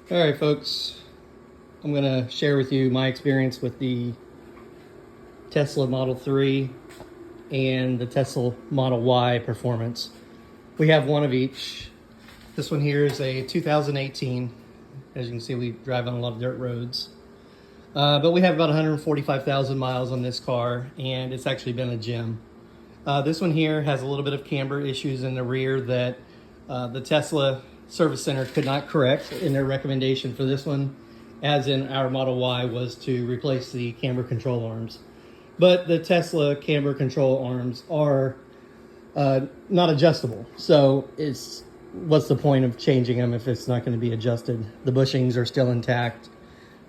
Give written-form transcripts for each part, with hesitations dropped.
All right, folks, I'm going to share with you my experience with the Tesla Model 3 and the Tesla Model Y performance. We have one of each. This one here is a 2018. As you can see, we drive on a lot of dirt roads. But we have about 145,000 miles on this car, and it's actually been a gem. This one here has a little bit of camber issues in the rear that the Tesla service center could not correct in their recommendation for this one, as in our Model Y, was to replace the camber control arms. But the Tesla camber control arms are not adjustable. So what's the point of changing them if it's not going to be adjusted? The bushings are still intact.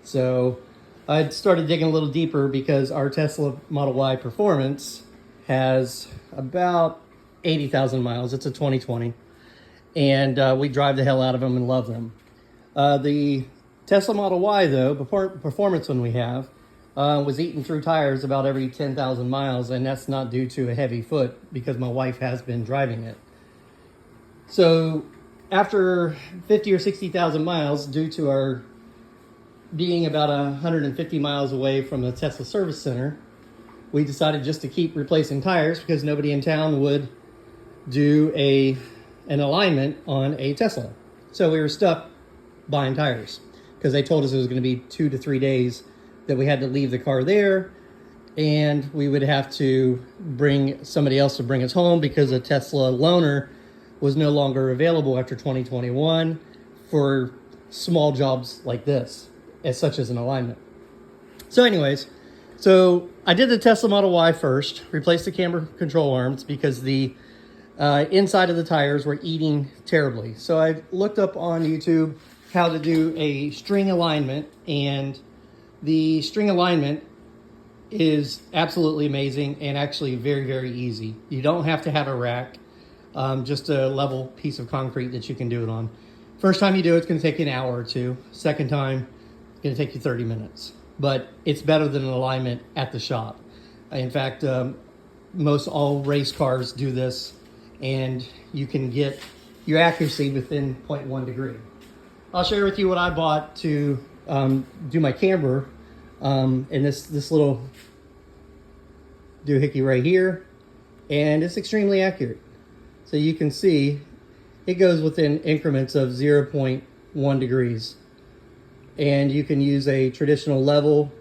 So I started digging a little deeper because our Tesla Model Y Performance has about 80,000 miles. It's a 2020. And we drive the hell out of them and love them. The Tesla Model Y, though, Performance one we have, was eating through tires about every 10,000 miles, and that's not due to a heavy foot because my wife has been driving it. So after 50 or 60,000 miles, due to our being about 150 miles away from the Tesla service center, we decided just to keep replacing tires because nobody in town would do an alignment on a Tesla. So we were stuck buying tires because they told us it was going to be 2 to 3 days that we had to leave the car there, and we would have to bring somebody else to bring us home because a Tesla loaner was no longer available after 2021 for small jobs like this, such as an alignment. So anyways, I did the Tesla Model Y first, replaced the camber control arms because the inside of the tires were eating terribly. So I looked up on YouTube how to do a string alignment, and the string alignment is absolutely amazing and actually very, very easy. You don't have to have a rack, just a level piece of concrete that you can do it on. First time you do it, it's going to take you an hour or two. Second time, it's going to take you 30 minutes. But it's better than an alignment at the shop. In fact, most all race cars do this, and you can get your accuracy within 0.1 degree. I'll share with you what I bought to do my camber, and this little doohickey right here, and it's extremely accurate. So you can see it goes within increments of 0.1 degrees, and you can use a traditional level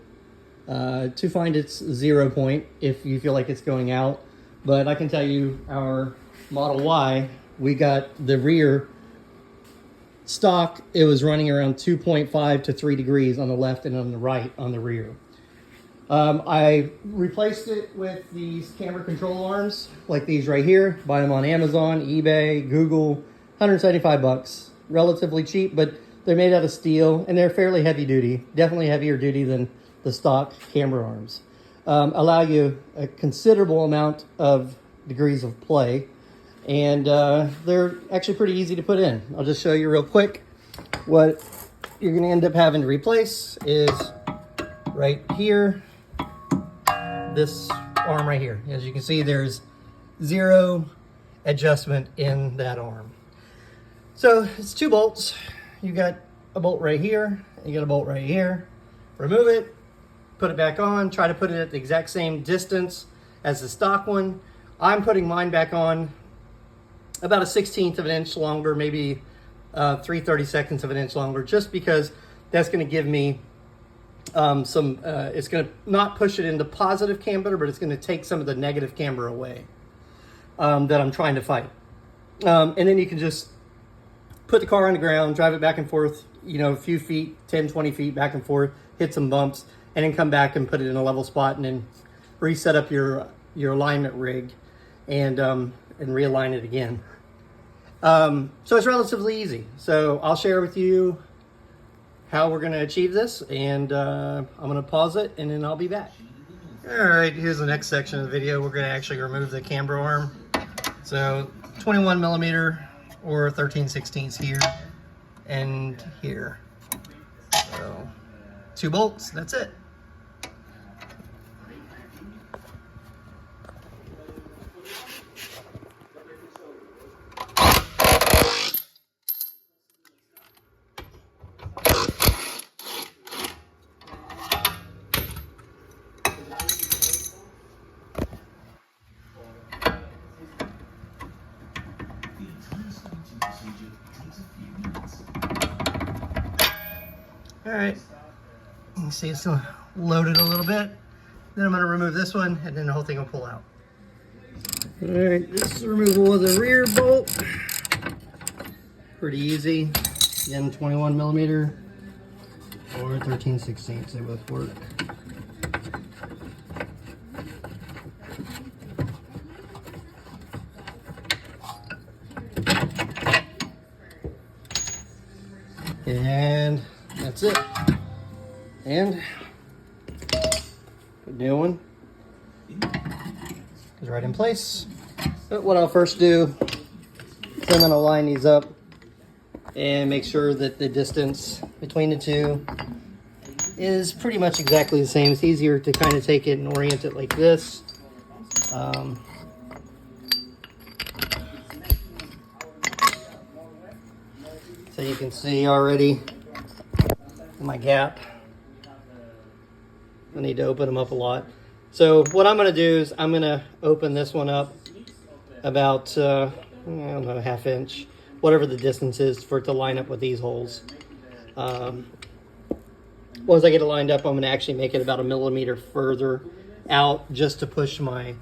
to find its 0 point if you feel like it's going out. But I can tell you, our Model Y, we got the rear stock, it was running around 2.5 to 3 degrees on the left and on the right on the rear. I replaced it with these camber control arms like these right here. Buy them on Amazon, eBay, Google, 175 bucks. Relatively cheap, but they're made out of steel and they're fairly heavy duty, definitely heavier duty than the stock camber arms. Allow you a considerable amount of degrees of play, and they're actually pretty easy to put in. I'll just show you real quick. What you're going to end up having to replace is right here, this arm right here. As you can see, there's zero adjustment in that arm. So it's 2 bolts. You got a bolt right here, you got a bolt right here. Remove it, put it back on, try to put it at the exact same distance as the stock one. I'm putting mine back on about a 1/16 of an inch longer, maybe 3/32 of an inch longer, just because that's going to give me it's going to not push it into positive camber, but it's going to take some of the negative camber away that I'm trying to fight. And then you can just put the car on the ground, drive it back and forth, a few feet, 10, 20 feet back and forth, hit some bumps, and then come back and put it in a level spot, and then reset up your alignment rig and realign it again. So it's relatively easy. So I'll share with you how we're going to achieve this, and I'm going to pause it, and then I'll be back. All right, here's the next section of the video. We're going to actually remove the camber arm. So 21 millimeter or 13/16 here and here. So 2 bolts, that's it. All right, you can see it's still loaded a little bit. Then I'm gonna remove this one and then the whole thing will pull out. All right, this is the removal of the rear bolt. Pretty easy. Again, 21 millimeter or 13/16, they both work. And that's it. And the new one is right in place. But what I'll first do is I'm gonna line these up and make sure that the distance between the two is pretty much exactly the same. It's easier to kind of take it and orient it like this. So you can see already my gap. I need to open them up a lot. So what I'm going to do is I'm going to open this one up about, I don't know, 1/2 inch, whatever the distance is for it to line up with these holes. Once I get it lined up, I'm going to actually make it about 1 millimeter further out just to push my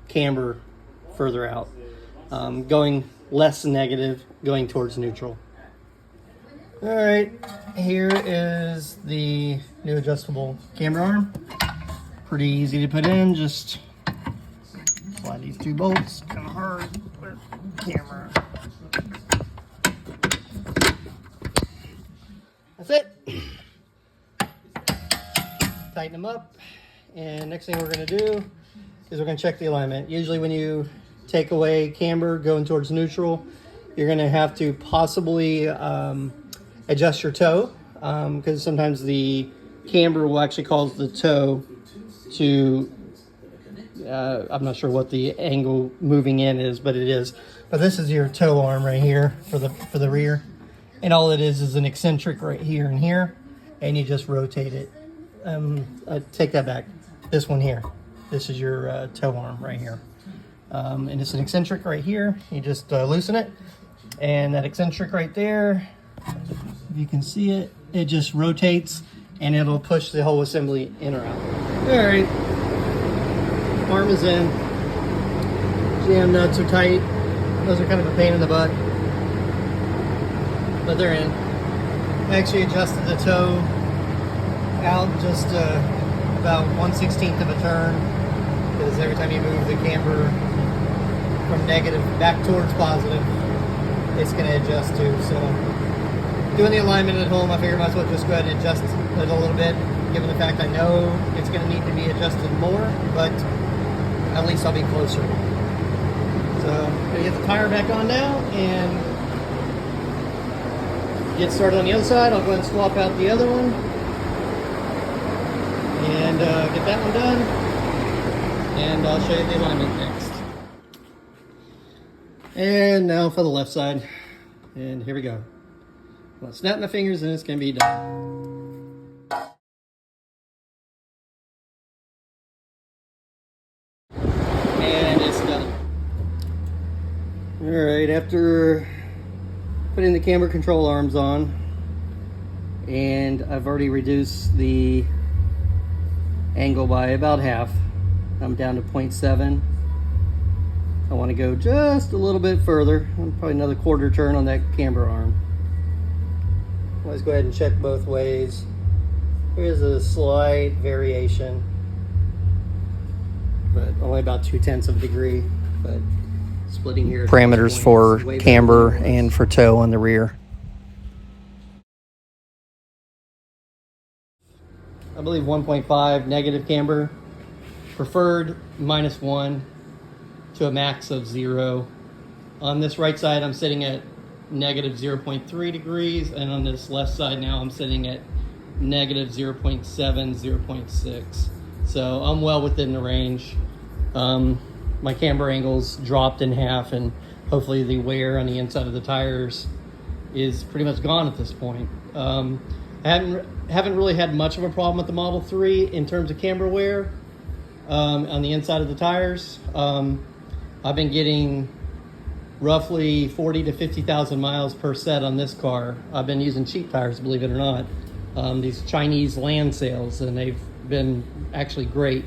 camber further out. Going less negative, going towards neutral. All right, here is the new adjustable camber arm. Pretty easy to put in, just slide these 2 bolts. Kind of hard with the camera. That's it. Tighten them up, and next thing we're gonna do is we're gonna check the alignment. Usually when you take away camber going towards neutral, you're gonna have to possibly adjust your toe, because sometimes the camber will actually cause the toe to, I'm not sure what the angle moving in is, but it is. But this is your toe arm right here for the rear. And all it is an eccentric right here and here, and you just rotate it. Take that back. This one here. This is your toe arm right here. And it's an eccentric right here. You just loosen it, and that eccentric right there, if you can see it, it just rotates and it'll push the whole assembly in or out. All right, arm is in. Jam nuts are tight. Those are kind of a pain in the butt, but they're in. I actually adjusted the toe out just about 1/16 of a turn, because every time you move the camber from negative back towards positive, it's going to adjust too. So doing the alignment at home, I figured I might as well just go ahead and adjust it a little bit, given the fact I know it's going to need to be adjusted more, but at least I'll be closer. So I'm going to get the tire back on now and get started on the other side. I'll go ahead and swap out the other one and get that one done, and I'll show you the alignment next. And now for the left side, and here we go. I'll snap my fingers and it's gonna be done. And it's done. All right, after putting the camber control arms on, and I've already reduced the angle by about half. I'm down to 0.7. I want to go just a little bit further, probably another 1/4 turn on that camber arm. Let's go ahead and check both ways. Here's a slight variation, but only about 0.2 of a degree. But splitting here. Parameters for camber and for toe on the rear. I believe 1.5 negative camber, preferred -1 to a max of 0. On this right side, I'm sitting at negative 0.3 degrees, and on this left side now I'm sitting at negative 0.7, 0.6. So I'm well within the range. My camber angle's dropped in half, and hopefully the wear on the inside of the tires is pretty much gone at this point. I haven't really had much of a problem with the Model 3 in terms of camber wear on the inside of the tires. I've been getting roughly 40 to 50,000 miles per set on this car. I've been using cheap tires, believe it or not. These Chinese land sales, and they've been actually great.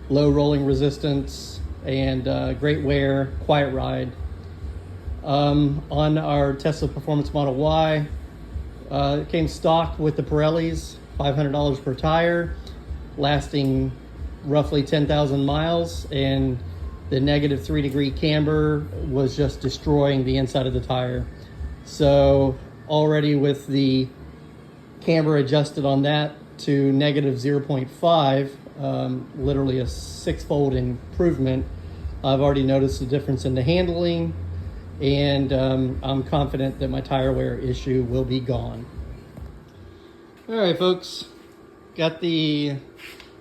Low rolling resistance and great wear, quiet ride. On our Tesla Performance Model Y, it came stocked with the Pirellis, $500 per tire, lasting roughly 10,000 miles, and the -3-degree camber was just destroying the inside of the tire. So already with the camber adjusted on that to -0.5, literally a 6-fold improvement, I've already noticed a difference in the handling, and I'm confident that my tire wear issue will be gone. All right, folks, got the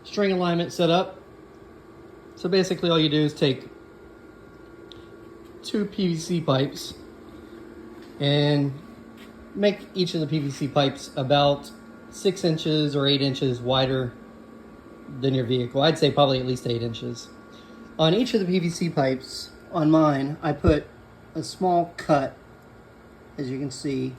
string alignment set up. So basically all you do is take 2 PVC pipes and make each of the PVC pipes about 6 inches or 8 inches wider than your vehicle. I'd say probably at least 8 inches. On each of the PVC pipes, on mine, I put a small cut, as you can see.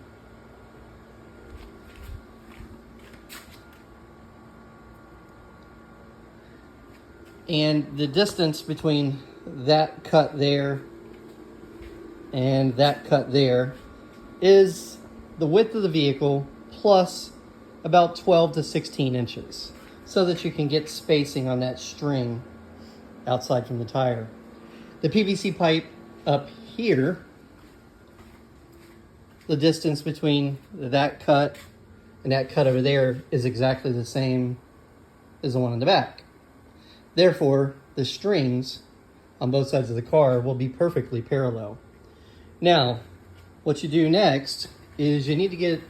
And the distance between that cut there and that cut there is the width of the vehicle plus about 12 to 16 inches, so that you can get spacing on that string outside from the tire. The PVC pipe up here, the distance between that cut and that cut over there is exactly the same as the one in the back. Therefore, the strings on both sides of the car will be perfectly parallel. Now, what you do next is you need to get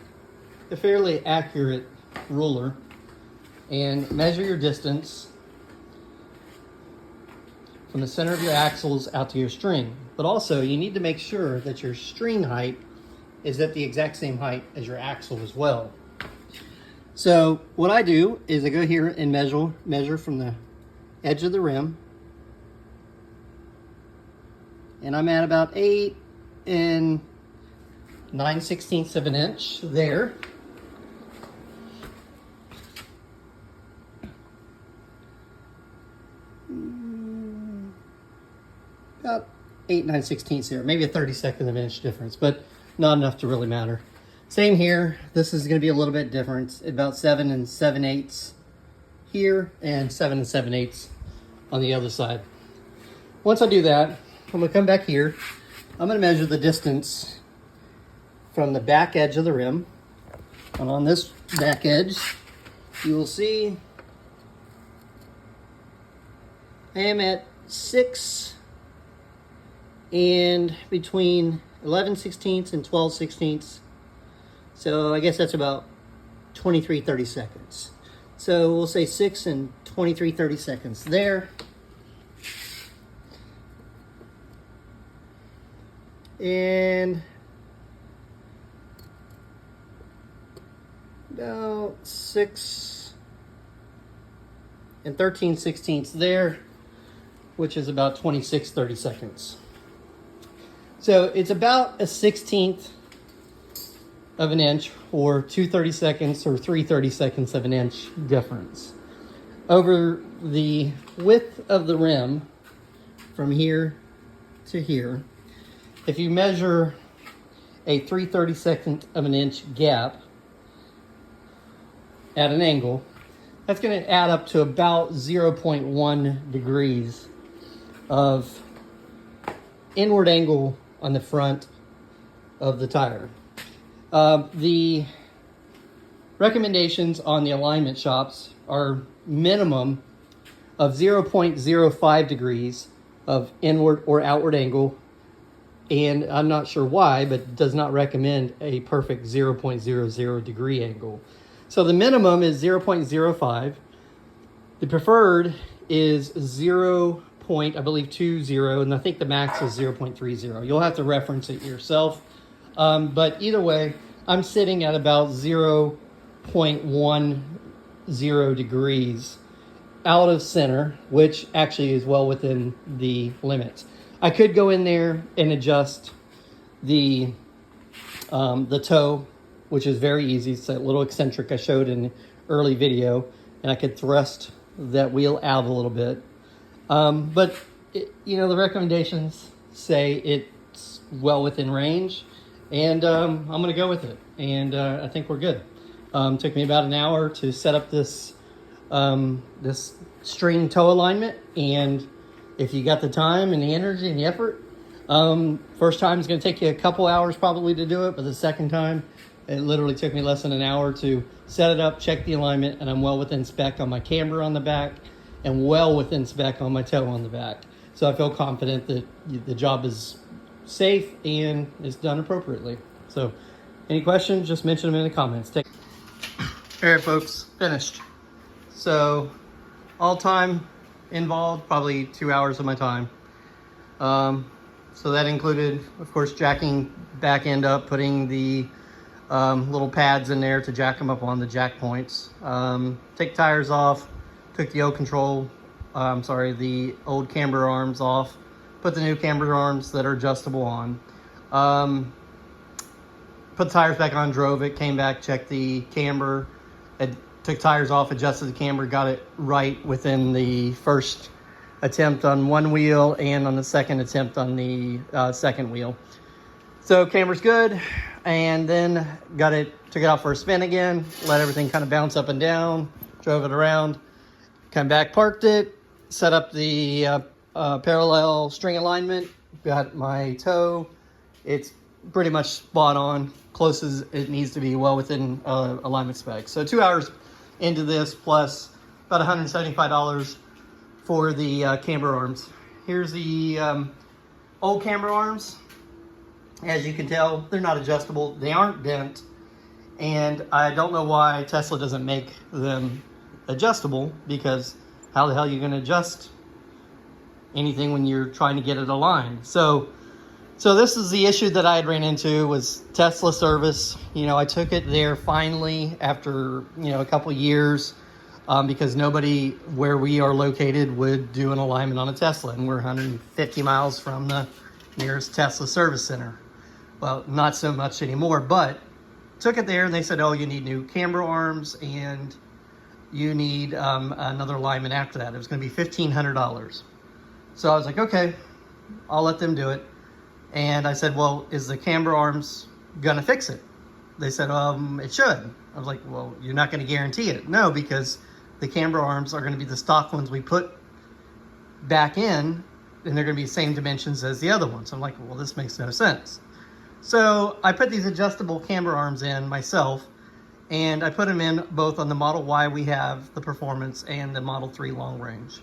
a fairly accurate ruler and measure your distance from the center of your axles out to your string. But also, you need to make sure that your string height is at the exact same height as your axle as well. So what I do is I go here and measure from the edge of the rim, and I'm at about 8 9/16 of an inch there. About 8 9/16 there, maybe a 32nd of an inch difference, but not enough to really matter. Same here. This is going to be a little bit different, about 7 7/8 here and 7 7/8 on the other side. Once I do that, I'm going to come back here. I'm going to measure the distance from the back edge of the rim. And on this back edge, you will see I am at 6 and between 11/16 and 12/16. So I guess that's about 23/30 seconds. So we'll say 6 and 23/30 seconds there. And about 6 and 13/16 there, which is about 26/30 seconds. So it's about a 1/16 of an inch, or 2/30 seconds, or 3/30 seconds of an inch difference over the width of the rim from here to here. If you measure a 3/32 of an inch gap at an angle, that's going to add up to about 0.1 degrees of inward angle on the front of the tire. The recommendations on the alignment shops are minimum of 0.05 degrees of inward or outward angle, and I'm not sure why, but does not recommend a perfect 0.00 degree angle. So the minimum is 0.05. The preferred is 0.20, and I think the max is 0.30. You'll have to reference it yourself. But either way, I'm sitting at about 0.10 degrees out of center, which actually is well within the limits. I could go in there and adjust the toe, which is very easy. It's that little eccentric I showed in the early video, and I could thrust that wheel out a little bit. But the recommendations say it's well within range, and I'm going to go with it. And I think we're good. Took me about an hour to set up this string toe alignment, and if you got the time and the energy and the effort, first time is going to take you a couple hours probably to do it, but the second time it literally took me less than an hour to set it up, check the alignment, and I'm well within spec on my camber on the back and well within spec on my toe on the back. So I feel confident that the job is safe and is done appropriately. So any questions, just mention them in the comments. All right, folks, finished. So all time involved, probably 2 hours of my time. So that included, of course, jacking back end up, putting the little pads in there to jack them up on the jack points. Take tires off, took the the old camber arms off, put the new camber arms that are adjustable on. Put the tires back on, drove it, came back, checked the camber, took tires off, adjusted the camber, got it right within the first attempt on one wheel and on the second attempt on the second wheel. So camber's good, and then took it out for a spin again, let everything kind of bounce up and down, drove it around, come back, parked it, set up the parallel string alignment, got my toe. It's pretty much spot on, close as it needs to be, well within alignment specs. So 2 hours into this, plus about $175 for the camber arms. Here's the old camber arms. As you can tell, they're not adjustable. They aren't bent, and I don't know why Tesla doesn't make them adjustable, because how the hell are you going to adjust anything when you're trying to get it aligned? So this is the issue that I had ran into, was Tesla service. I took it there finally after, a couple years, because nobody where we are located would do an alignment on a Tesla, and we're 150 miles from the nearest Tesla service center. Well, not so much anymore, but took it there, and they said, oh, you need new camber arms, and you need another alignment after that. It was going to be $1,500. So I was like, okay, I'll let them do it. And I said, well, is the camber arms gonna fix it? They said, it should. I was like, well, you're not gonna guarantee it. No, because the camber arms are gonna be the stock ones we put back in, and they're gonna be the same dimensions as the other ones. I'm like, well, this makes no sense. So I put these adjustable camber arms in myself, and I put them in both on the Model Y we have, the Performance, and the Model 3 Long Range.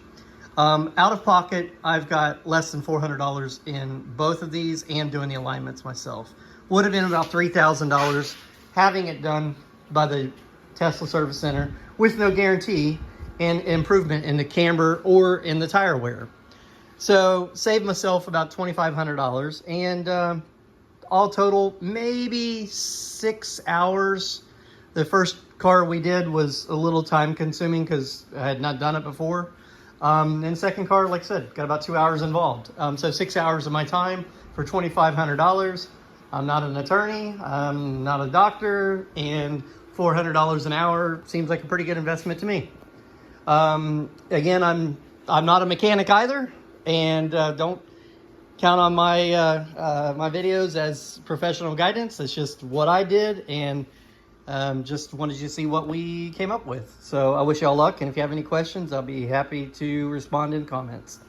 Out of pocket, I've got less than $400 in both of these, and doing the alignments myself. Would have been about $3,000 having it done by the Tesla Service Center with no guarantee and improvement in the camber or in the tire wear. So saved myself about $2,500, and all total, maybe 6 hours. The first car we did was a little time consuming because I had not done it before. And second car, like I said, got about 2 hours involved. So 6 hours of my time for $2,500. I'm not an attorney, I'm not a doctor, and $400 an hour seems like a pretty good investment to me. Again, I'm not a mechanic either, and don't count on my my videos as professional guidance. It's just what I did, and just wanted you to see what we came up with. So I wish y'all luck, and if you have any questions, I'll be happy to respond in comments.